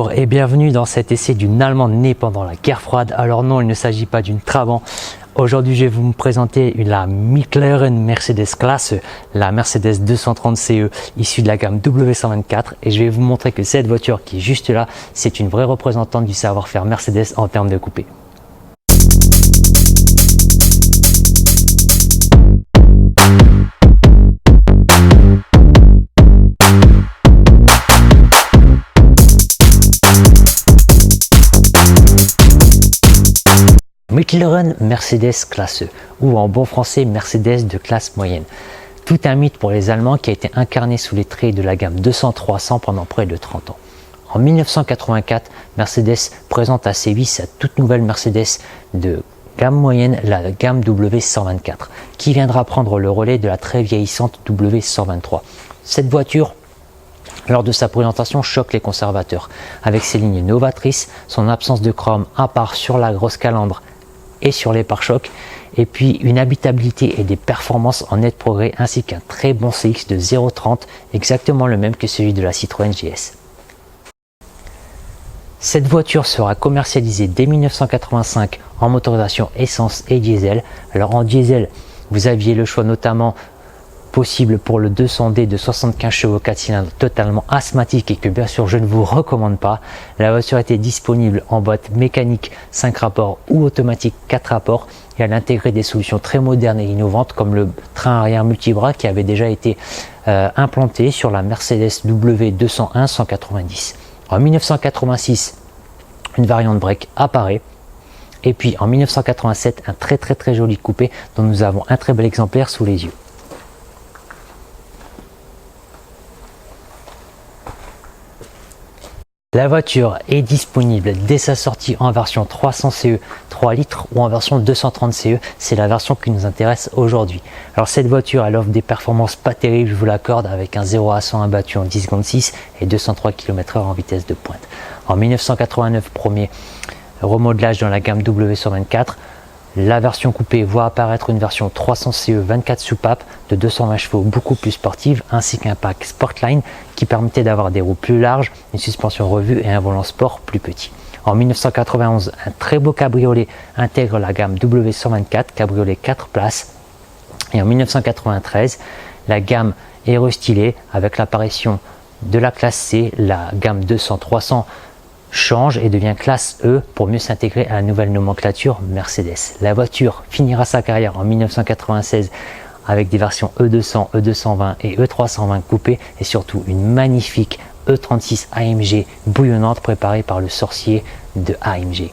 Bonjour et bienvenue dans cet essai d'une Allemande née pendant la guerre froide. Alors non, il ne s'agit pas d'une Trabant. Aujourd'hui, je vais vous présenter la McLaren Mercedes Classe, la Mercedes 230 CE issue de la gamme W124. Et je vais vous montrer que cette voiture qui est juste là, c'est une vraie représentante du savoir-faire Mercedes en termes de coupé. McLaren Mercedes Classe E, ou en bon français Mercedes de classe moyenne. Tout un mythe pour les Allemands qui a été incarné sous les traits de la gamme 200-300 pendant près de 30 ans. En 1984, Mercedes présente à Séville sa toute nouvelle Mercedes de gamme moyenne, la gamme W124, qui viendra prendre le relais de la très vieillissante W123. Cette voiture, lors de sa présentation, choque les conservateurs, avec ses lignes novatrices, son absence de chrome à part sur la grosse calandre et sur les pare-chocs, et puis une habitabilité et des performances en net progrès, ainsi qu'un très bon CX de 0,30, exactement le même que celui de la Citroën GS. Cette voiture sera commercialisée dès 1985 en motorisation essence et diesel. Alors en diesel, vous aviez le choix notamment possible pour le 200D de 75 chevaux 4 cylindres totalement asthmatique et que bien sûr je ne vous recommande pas. La voiture était disponible en boîte mécanique 5 rapports ou automatique 4 rapports et elle intégrait des solutions très modernes et innovantes comme le train arrière multibras qui avait déjà été implanté sur la Mercedes W201 190. En 1986, une variante break apparaît. Et puis en 1987, un très joli coupé dont nous avons un très bel exemplaire sous les yeux. La voiture est disponible dès sa sortie en version 300 CE 3 litres ou en version 230 CE, c'est la version qui nous intéresse aujourd'hui. Alors cette voiture, elle offre des performances pas terribles, je vous l'accorde, avec un 0 à 100 abattu en 10 secondes 6 et 203 km/h en vitesse de pointe. En 1989, premier remodelage dans la gamme W124. La version coupée voit apparaître une version 300 CE 24 soupapes de 220 chevaux beaucoup plus sportive, ainsi qu'un pack Sportline qui permettait d'avoir des roues plus larges, une suspension revue et un volant sport plus petit. En 1991, un très beau cabriolet intègre la gamme W124, cabriolet 4 places. Et en 1993, la gamme est restylée avec l'apparition de la classe C, la gamme 200-300 change et devient classe E pour mieux s'intégrer à la nouvelle nomenclature Mercedes. La voiture finira sa carrière en 1996 avec des versions E200, E220 et E320 coupées et surtout une magnifique E36 AMG bouillonnante préparée par le sorcier de AMG.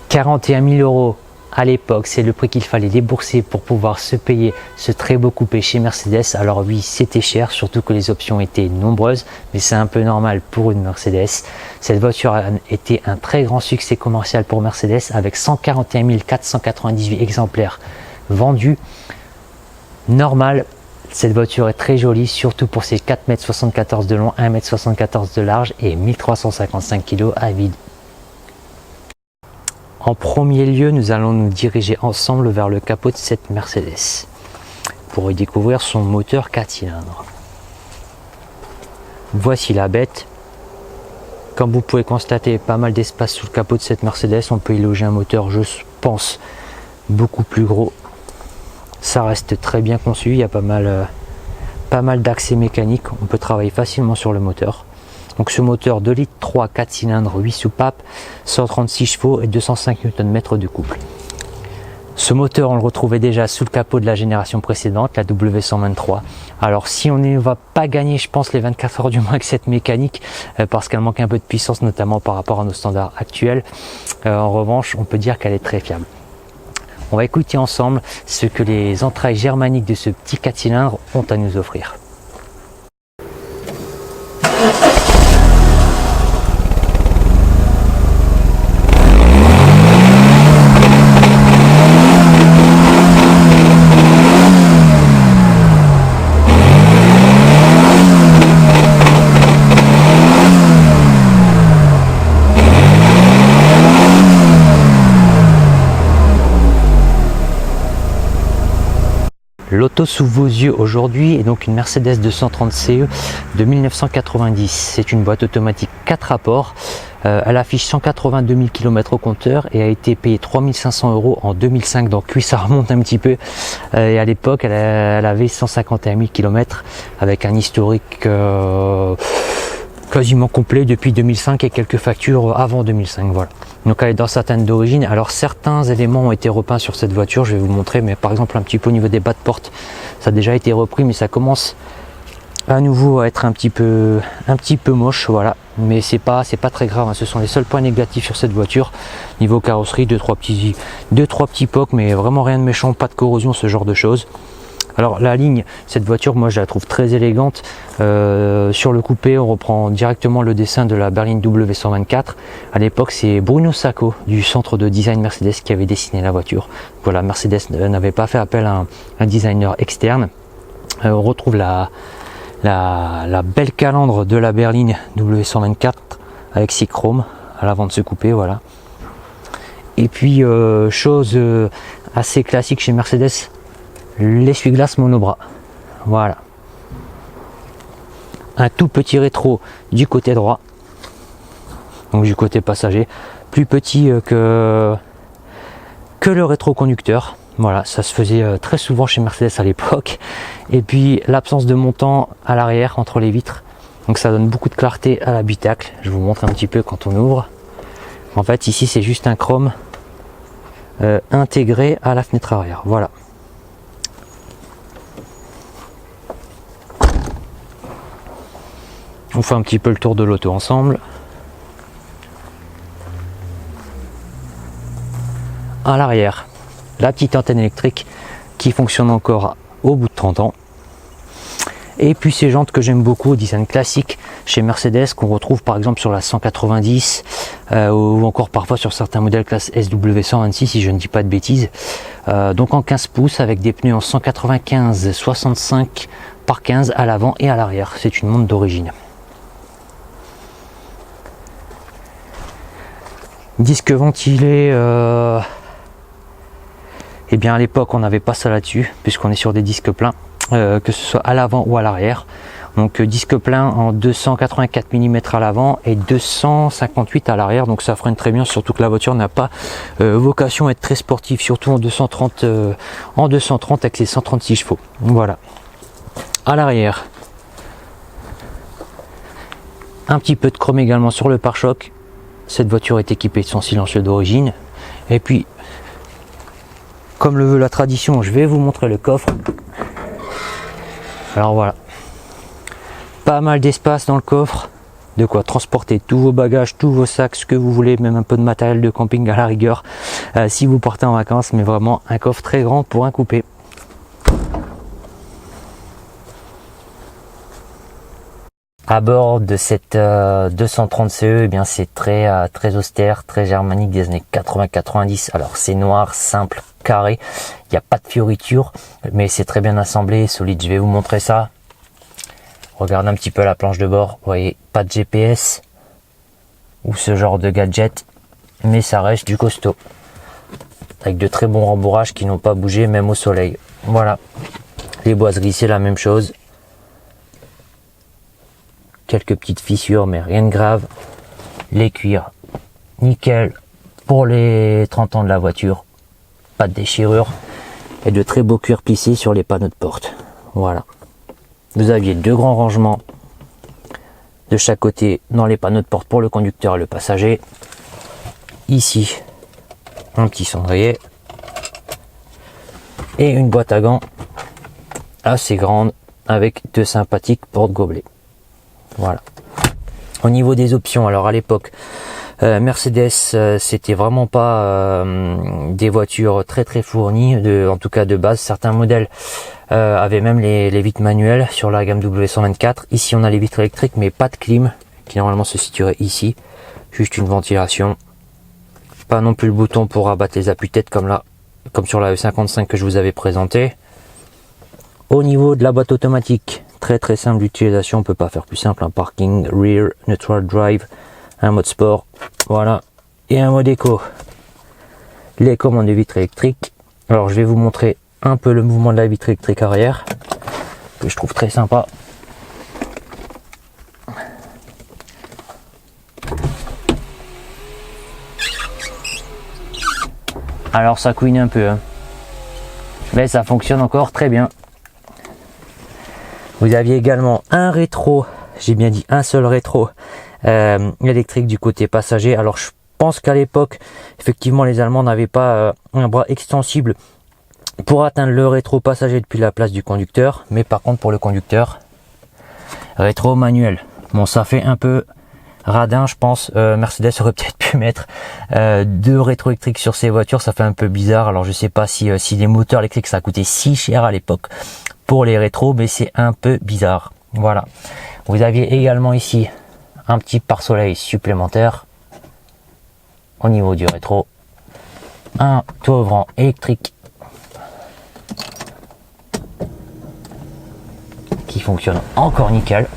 41 000 € à l'époque, c'est le prix qu'il fallait débourser pour pouvoir se payer ce très beau coupé chez Mercedes. Alors oui, c'était cher, surtout que les options étaient nombreuses, mais c'est un peu normal pour une Mercedes. Cette voiture a été un très grand succès commercial pour Mercedes avec 141 498 exemplaires vendus. Normal, cette voiture est très jolie, surtout pour ses 4,74 m de long, 1,74 m de large et 1355 kg à vide. En premier lieu, nous allons nous diriger ensemble vers le capot de cette Mercedes pour y découvrir son moteur 4 cylindres. Voici la bête. Comme vous pouvez constater, pas mal d'espace sous le capot de cette Mercedes. On peut y loger un moteur, je pense, beaucoup plus gros. Ça reste très bien conçu. Il y a pas mal d'accès mécaniques. On peut travailler facilement sur le moteur. Donc ce moteur 2 litres 3 4 cylindres 8 soupapes, 136 chevaux et 205 Nm de couple. Ce moteur, on le retrouvait déjà sous le capot de la génération précédente, la W123. Alors si on ne va pas gagner, je pense, les 24 heures du Mans avec cette mécanique, parce qu'elle manque un peu de puissance, notamment par rapport à nos standards actuels, en revanche, on peut dire qu'elle est très fiable. On va écouter ensemble ce que les entrailles germaniques de ce petit 4 cylindres ont à nous offrir. L'auto sous vos yeux aujourd'hui est donc une Mercedes 230 CE de 1990. C'est une boîte automatique 4 rapports. Elle affiche 182 000 km au compteur et a été payée 3 500 € en 2005. Donc oui, ça remonte un petit peu. Et à l'époque, elle avait 151 000 km avec un historique quasiment complet depuis 2005 et quelques factures avant 2005. Voilà. Donc elle est dans certaines d'origine. Alors certains éléments ont été repeints sur cette voiture, je vais vous le montrer, mais par exemple un petit peu au niveau des bas de porte, ça a déjà été repris, mais ça commence à nouveau à être un petit peu moche, voilà. Mais c'est pas très grave, hein. Ce sont les seuls points négatifs sur cette voiture. Niveau carrosserie, deux trois petits pocs, mais vraiment rien de méchant, pas de corrosion, ce genre de choses. Alors la ligne, cette voiture, moi je la trouve très élégante. Sur le coupé, on reprend directement le dessin de la berline W124. À l'époque, c'est Bruno Sacco du centre de design Mercedes qui avait dessiné la voiture. Voilà, Mercedes n'avait pas fait appel à un designer externe. On retrouve la belle calandre de la berline W124 avec ses chromes à l'avant de ce coupé, voilà. Et puis chose assez classique chez Mercedes, l'essuie-glace monobras, voilà. Un tout petit rétro du côté droit, donc du côté passager, plus petit que le rétroconducteur. Voilà, ça se faisait très souvent chez Mercedes à l'époque. Et puis l'absence de montant à l'arrière entre les vitres, donc ça donne beaucoup de clarté à l'habitacle. Je vous montre un petit peu quand on ouvre. En fait ici c'est juste un chrome intégré à la fenêtre arrière, voilà. On fait un petit peu le tour de l'auto ensemble. À l'arrière, la petite antenne électrique qui fonctionne encore au bout de 30 ans. Et puis ces jantes que j'aime beaucoup, au design classique chez Mercedes, qu'on retrouve par exemple sur la 190 ou encore parfois sur certains modèles classe SW126 si je ne dis pas de bêtises. Donc en 15 pouces avec des pneus en 195/65 par 15 à l'avant et à l'arrière. C'est une montre d'origine. Disque ventilé, et bien à l'époque on n'avait pas ça là-dessus puisqu'on est sur des disques pleins, que ce soit à l'avant ou à l'arrière. Donc disque plein en 284 mm à l'avant et 258 à l'arrière, donc ça freine très bien, surtout que la voiture n'a pas vocation à être très sportive, surtout en 230 avec les 136 chevaux. Voilà. À l'arrière, un petit peu de chrome également sur le pare-choc. Cette voiture est équipée de son silencieux d'origine. Et puis, comme le veut la tradition, je vais vous montrer le coffre. Alors voilà, pas mal d'espace dans le coffre, de quoi transporter tous vos bagages, tous vos sacs, ce que vous voulez, même un peu de matériel de camping à la rigueur, si vous partez en vacances, mais vraiment un coffre très grand pour un coupé. À bord de cette 230 CE, eh bien c'est très austère, très germanique des années 80-90. Alors c'est noir, simple, carré, il n'y a pas de fioritures, mais c'est très bien assemblé, solide. Je vais vous montrer ça. Regardez un petit peu la planche de bord, vous voyez, pas de GPS ou ce genre de gadget, mais ça reste du costaud. Avec de très bons rembourrages qui n'ont pas bougé même au soleil. Voilà, les boiseries c'est la même chose. Quelques petites fissures mais rien de grave. Les cuirs nickel pour les 30 ans de la voiture, pas de déchirure et de très beaux cuirs plissés sur les panneaux de porte. Voilà, vous aviez deux grands rangements de chaque côté dans les panneaux de porte pour le conducteur et le passager. Ici un petit cendrier et une boîte à gants assez grande avec deux sympathiques porte-gobelets. Voilà. Au niveau des options, alors à l'époque, Mercedes, c'était vraiment pas des voitures très fournies, en tout cas de base. Certains modèles avaient même les vitres manuelles sur la gamme W124. Ici, on a les vitres électriques, mais pas de clim, qui normalement se situerait ici. Juste une ventilation. Pas non plus le bouton pour abattre les appuis-tête comme sur la E55 que je vous avais présenté. Au niveau de la boîte automatique, très simple d'utilisation, on peut pas faire plus simple, un parking, rear, neutral drive, un mode sport, voilà, et un mode éco. Les commandes de vitres électriques. Alors je vais vous montrer un peu le mouvement de la vitre électrique arrière, que je trouve très sympa. Alors ça couine un peu, hein, mais ça fonctionne encore très bien. Vous aviez également un rétro, j'ai bien dit un seul rétro électrique du côté passager. Alors je pense qu'à l'époque, effectivement, les Allemands n'avaient pas un bras extensible pour atteindre le rétro passager depuis la place du conducteur. Mais par contre, pour le conducteur, rétro manuel. Bon, ça fait un peu radin, je pense. Mercedes aurait peut-être pu mettre deux rétro électriques sur ses voitures. Ça fait un peu bizarre. Alors je sais pas si les moteurs électriques ça coûtait si cher à l'époque pour les rétros, mais c'est un peu bizarre. Voilà. Vous aviez également ici un petit pare-soleil supplémentaire au niveau du rétro, un toit ouvrant électrique qui fonctionne encore nickel.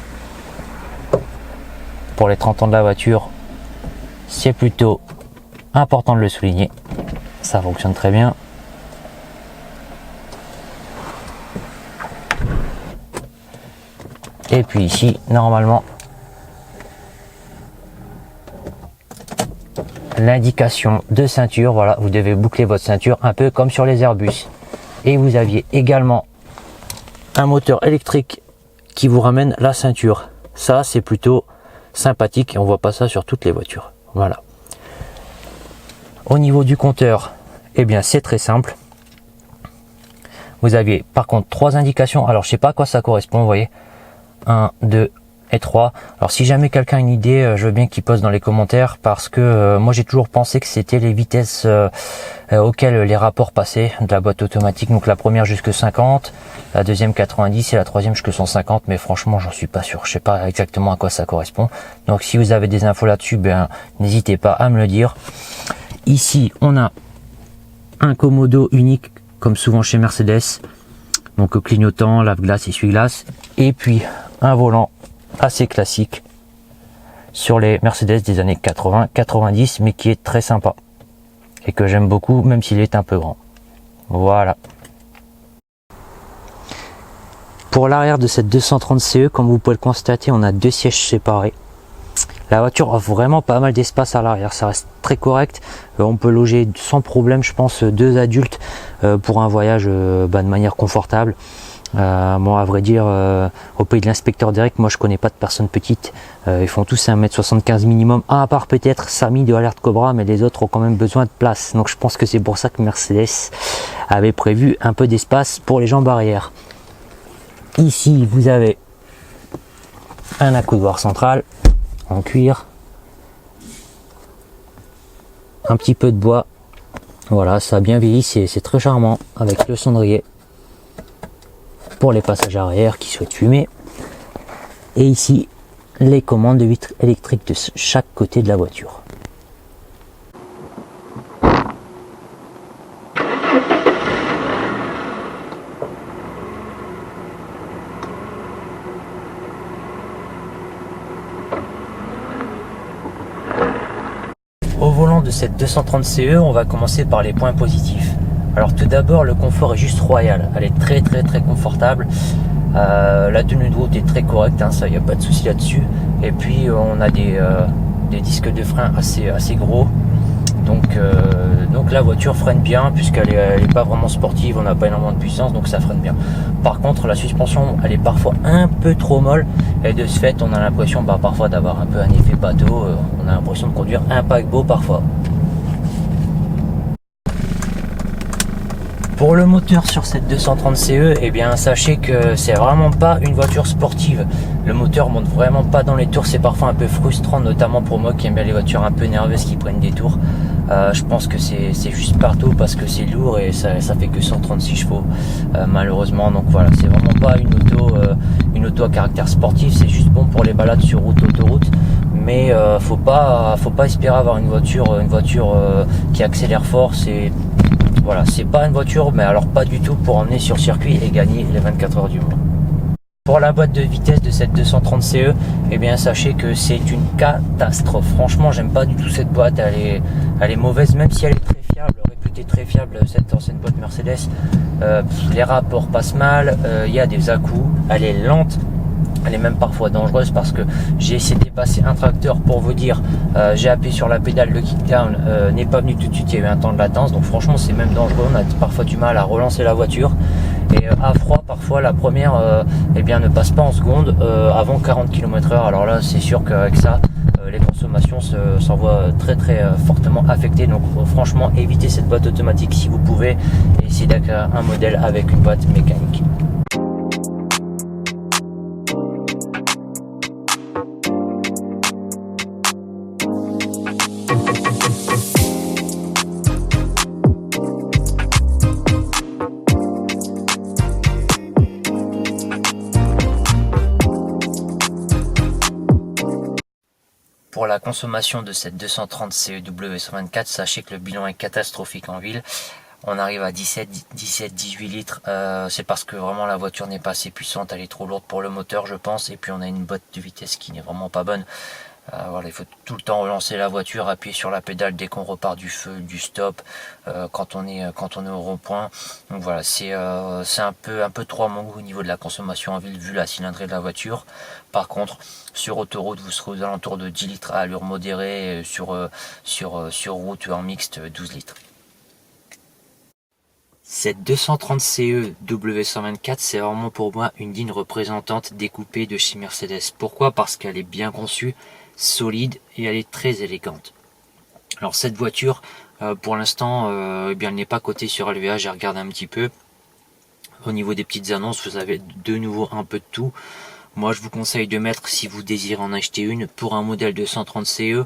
Pour les 30 ans de la voiture, c'est plutôt important de le souligner, ça fonctionne très bien. Et puis ici, normalement, l'indication de ceinture. Voilà, vous devez boucler votre ceinture un peu comme sur les Airbus. Et vous aviez également un moteur électrique qui vous ramène la ceinture. Ça, c'est plutôt sympathique et on voit pas ça sur toutes les voitures. Voilà. Au niveau du compteur, eh bien c'est très simple. Vous aviez par contre 3 indications. Alors je sais pas à quoi ça correspond, vous voyez. 1, 2 et 3. Alors si jamais quelqu'un a une idée, je veux bien qu'il pose dans les commentaires, parce que moi j'ai toujours pensé que c'était les vitesses auxquelles les rapports passaient de la boîte automatique. Donc la première jusque 50, la deuxième 90 et la troisième jusque 150, mais franchement j'en suis pas sûr, je sais pas exactement à quoi ça correspond. Donc si vous avez des infos là-dessus, ben n'hésitez pas à me le dire. Ici on a un commodo unique comme souvent chez Mercedes, donc clignotant, lave-glace, essuie-glace, et puis un volant assez classique sur les Mercedes des années 80-90, mais qui est très sympa et que j'aime beaucoup, même s'il est un peu grand. Voilà. Pour l'arrière de cette 230 CE, comme vous pouvez le constater, on a 2 sièges séparés. La voiture a vraiment pas mal d'espace à l'arrière, ça reste très correct. On peut loger sans problème, je pense, 2 adultes pour un voyage de manière confortable. Moi, à vrai dire, au pays de l'inspecteur Derek, moi je connais pas de personnes petites. Ils font tous 1m75 minimum, à part peut-être Samy de Alert Cobra, mais les autres ont quand même besoin de place. Donc je pense que c'est pour ça que Mercedes avait prévu un peu d'espace pour les jambes arrière. Ici, vous avez un accoudoir central en cuir, un petit peu de bois. Voilà, ça a bien vieilli, c'est très charmant avec le cendrier pour les passages arrière qui souhaitent fumer. Et ici, les commandes de vitres électriques de chaque côté de la voiture. Au volant de cette 230 CE, on va commencer par les points positifs. Alors tout d'abord, le confort est juste royal, elle est très confortable. La tenue de route est très correcte, hein, ça, il n'y a pas de souci là-dessus. Et puis on a des disques de frein assez gros. Donc la voiture freine bien, puisqu'elle est pas vraiment sportive, on n'a pas énormément de puissance, donc ça freine bien. Par contre, la suspension, elle est parfois un peu trop molle, et de ce fait, on a l'impression parfois d'avoir un peu un effet bateau, on a l'impression de conduire un paquebot parfois. Pour le moteur sur cette 230 CE, eh bien sachez que c'est vraiment pas une voiture sportive. Le moteur monte vraiment pas dans les tours, c'est parfois un peu frustrant, notamment pour moi qui aime bien les voitures un peu nerveuses qui prennent des tours. Je pense que c'est juste partout parce que c'est lourd et ça fait que 136 chevaux malheureusement. Donc voilà, c'est vraiment pas une auto à caractère sportif, c'est juste bon pour les balades sur route, autoroute. Mais faut pas espérer avoir une voiture qui accélère fort. Voilà, c'est pas une voiture, mais alors pas du tout pour emmener sur circuit et gagner les 24 heures du Mans. Pour la boîte de vitesse de cette 230 CE, eh bien sachez que c'est une catastrophe. Franchement, j'aime pas du tout cette boîte, elle est mauvaise, même si elle est très fiable, réputée côté très fiable cette ancienne boîte Mercedes. Les rapports passent mal, il y a des à-coups, elle est lente. Elle est même parfois dangereuse parce que j'ai essayé de passer un tracteur pour vous dire, j'ai appuyé sur la pédale, le kickdown n'est pas venu tout de suite, il y a eu un temps de latence, donc franchement c'est même dangereux, on a parfois du mal à relancer la voiture. Et à froid parfois la première eh bien, ne passe pas en seconde avant 40 km/h. Alors là c'est sûr qu'avec ça les consommations s'en voient très fortement affectées. Donc franchement évitez cette boîte automatique si vous pouvez et essayez d'acquérir un modèle avec une boîte mécanique. Pour la consommation de cette 230 CE W124, sachez que le bilan est catastrophique en ville. On arrive à 17-18 litres. C'est parce que vraiment la voiture n'est pas assez puissante, elle est trop lourde pour le moteur je pense. Et puis on a une boîte de vitesse qui n'est vraiment pas bonne. Voilà, il faut tout le temps relancer la voiture, appuyer sur la pédale dès qu'on repart du feu, du stop, quand on est au rond-point. Donc voilà, c'est un peu trop à mon goût au niveau de la consommation en ville vu la cylindrée de la voiture. Par contre, sur autoroute, vous serez aux alentours de 10 litres à allure modérée, sur route ou en mixte, 12 litres. Cette 230 CE W124, c'est vraiment pour moi une digne représentante des coupés de chez Mercedes. Pourquoi? Parce qu'elle est bien conçue, solide et elle est très élégante. Alors cette voiture, pour l'instant, eh bien, elle n'est pas cotée sur LVA, j'ai regardé un petit peu. Au niveau des petites annonces, vous avez de nouveau un peu de tout. Moi, je vous conseille de mettre, si vous désirez en acheter une, pour un modèle 230 CE,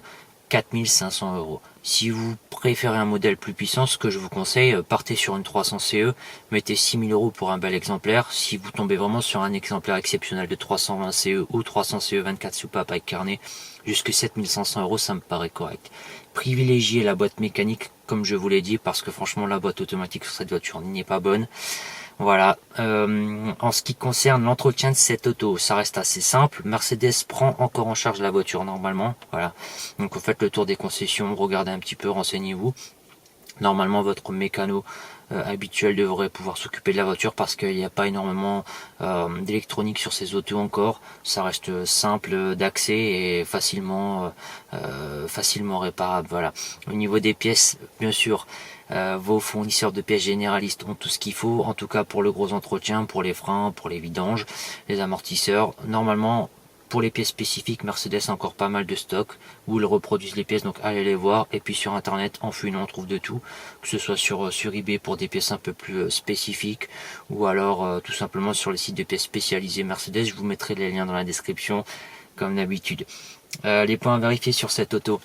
4500 €. Si vous préférez un modèle plus puissant, ce que je vous conseille, partez sur une 300 CE, mettez 6000 € pour un bel exemplaire. Si vous tombez vraiment sur un exemplaire exceptionnel de 320 CE ou 300 CE 24 soupapes avec carnet, jusque 7500 €, ça me paraît correct. Privilégiez la boîte mécanique, comme je vous l'ai dit, parce que franchement, la boîte automatique sur cette voiture n'est pas bonne. Voilà, en ce qui concerne l'entretien de cette auto, ça reste assez simple. Mercedes prend encore en charge la voiture normalement. Voilà, donc vous faites le tour des concessions, regardez un petit peu, renseignez-vous. Normalement, votre mécano habituel devrait pouvoir s'occuper de la voiture parce qu'il n'y a pas énormément d'électronique sur ces autos encore. Ça reste simple d'accès et facilement réparable. Voilà. Au niveau des pièces, bien sûr, vos fournisseurs de pièces généralistes ont tout ce qu'il faut, en tout cas pour le gros entretien, pour les freins, pour les vidanges, les amortisseurs. Normalement, pour les pièces spécifiques, Mercedes a encore pas mal de stock où ils reproduisent les pièces, donc allez les voir. Et puis sur internet, en fouillant, on trouve de tout, que ce soit sur eBay pour des pièces un peu plus spécifiques, ou alors tout simplement sur les sites de pièces spécialisées Mercedes. Je vous mettrai les liens dans la description comme d'habitude. Les points à vérifier sur cette auto,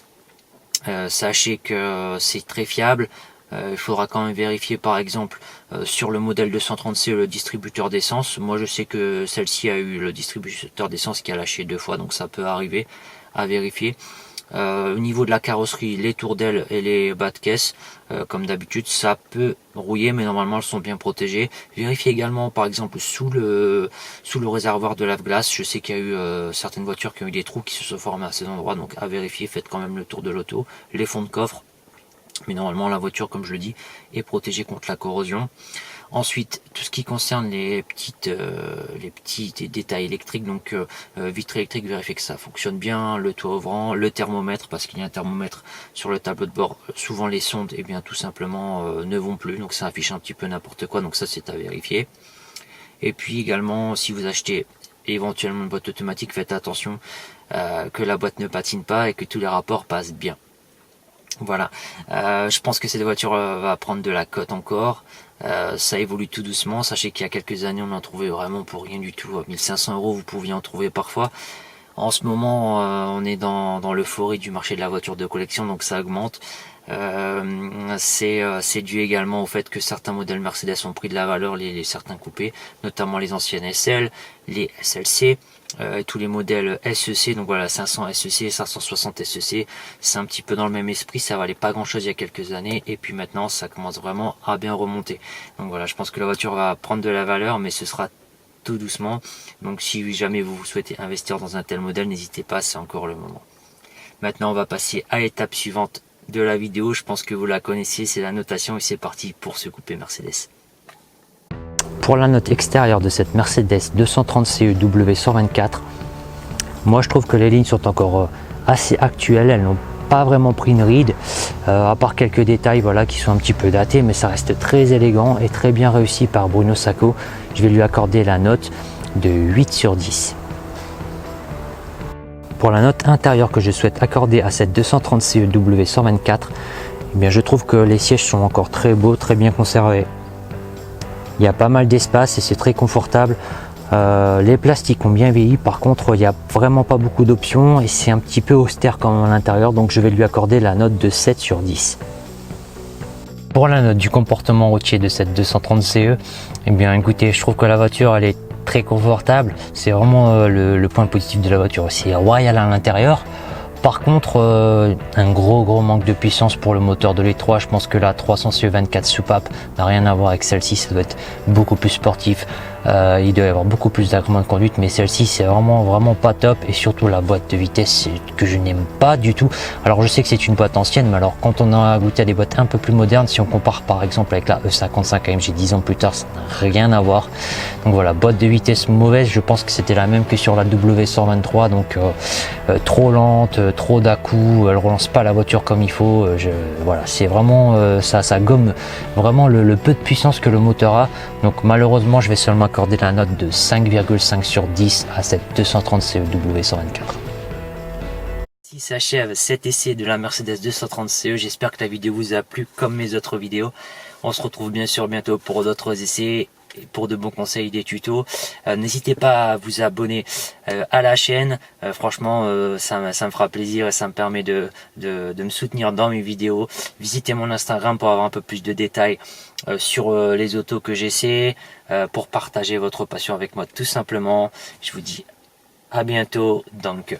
sachez que c'est très fiable. Il faudra quand même vérifier par exemple sur le modèle 230C le distributeur d'essence. Moi je sais que celle-ci a eu le distributeur d'essence qui a lâché 2 fois, donc ça peut arriver, à vérifier. Au niveau de la carrosserie, les tours d'aile et les bas de caisse, comme d'habitude, ça peut rouiller, mais normalement elles sont bien protégées. Vérifiez également par exemple sous le réservoir de lave-glace. Je sais qu'il y a eu certaines voitures qui ont eu des trous qui se sont formés à ces endroits, donc à vérifier. Faites quand même le tour de l'auto. Les fonds de coffre, mais normalement la voiture, comme je le dis, est protégée contre la corrosion. Ensuite, tout ce qui concerne les petits détails électriques, donc vitre électrique, vérifiez que ça fonctionne bien, le toit ouvrant, le thermomètre, parce qu'il y a un thermomètre sur le tableau de bord. Souvent les sondes, eh bien tout simplement ne vont plus, donc ça affiche un petit peu n'importe quoi, donc ça c'est à vérifier. Et puis également, si vous achetez éventuellement une boîte automatique, faites attention que la boîte ne patine pas et que tous les rapports passent bien. Voilà, je pense que cette voiture va prendre de la cote encore. Ça évolue tout doucement. Sachez qu'il y a quelques années on en trouvait vraiment pour rien du tout. 1500 € vous pouviez en trouver parfois. En ce moment on est dans l'euphorie du marché de la voiture de collection, donc ça augmente. C'est dû également au fait que certains modèles Mercedes ont pris de la valeur, certains coupés, notamment les anciennes SL, les SLC, tous les modèles SEC, donc voilà, 500 SEC, 560 SEC, c'est un petit peu dans le même esprit. Ça valait pas grand chose il y a quelques années, et puis maintenant ça commence vraiment à bien remonter. Donc voilà, je pense que la voiture va prendre de la valeur, mais ce sera tout doucement. Donc si jamais vous souhaitez investir dans un tel modèle, n'hésitez pas, c'est encore le moment. Maintenant on va passer à l'étape suivante de la vidéo, je pense que vous la connaissez, c'est la notation et c'est parti pour ce coupé Mercedes. Pour la note extérieure de cette Mercedes 230 CE W124, moi je trouve que les lignes sont encore assez actuelles, elles n'ont pas vraiment pris une ride, à part quelques détails voilà, qui sont un petit peu datés, mais ça reste très élégant et très bien réussi par Bruno Sacco. Je vais lui accorder la note de 8 sur 10. Pour la note intérieure que je souhaite accorder à cette 230 CE W124, eh bien, je trouve que les sièges sont encore très beaux, très bien conservés. Il y a pas mal d'espace et c'est très confortable. Les plastiques ont bien vieilli, par contre il n'y a vraiment pas beaucoup d'options et c'est un petit peu austère quand même à l'intérieur, donc je vais lui accorder la note de 7 sur 10. Pour la note du comportement routier de cette 230 CE, eh bien écoutez, je trouve que la voiture elle est très confortable, c'est vraiment le point positif de la voiture, c'est royal à l'intérieur. Par contre, un gros manque de puissance pour le moteur de l'E3. Je pense que la 300 CE 24 soupape n'a rien à voir avec celle-ci. Ça doit être beaucoup plus sportif. Il doit y avoir beaucoup plus d'agréments de conduite, mais celle-ci c'est vraiment pas top. Et surtout la boîte de vitesse que je n'aime pas du tout. Alors je sais que c'est une boîte ancienne, mais alors quand on a goûté à des boîtes un peu plus modernes, si on compare par exemple avec la E55 AMG 10 ans plus tard, ça n'a rien à voir. Donc voilà, boîte de vitesse mauvaise. Je pense que c'était la même que sur la W123, donc trop lente, trop d'à-coups, elle relance pas la voiture comme il faut. Voilà, c'est vraiment ça gomme vraiment le peu de puissance que le moteur a. Donc malheureusement, je vais seulement accorder la note de 5,5 sur 10 à cette 230 CE W124. Ainsi s'achève cet essai de la Mercedes 230 CE. J'espère que la vidéo vous a plu comme mes autres vidéos. On se retrouve bien sûr bientôt pour d'autres essais, pour de bons conseils, des tutos. N'hésitez pas à vous abonner à la chaîne. Franchement, ça me fera plaisir et ça me permet de me soutenir dans mes vidéos. Visitez mon Instagram pour avoir un peu plus de détails sur les autos que j'essaie, pour partager votre passion avec moi tout simplement. Je vous dis à bientôt. Danke.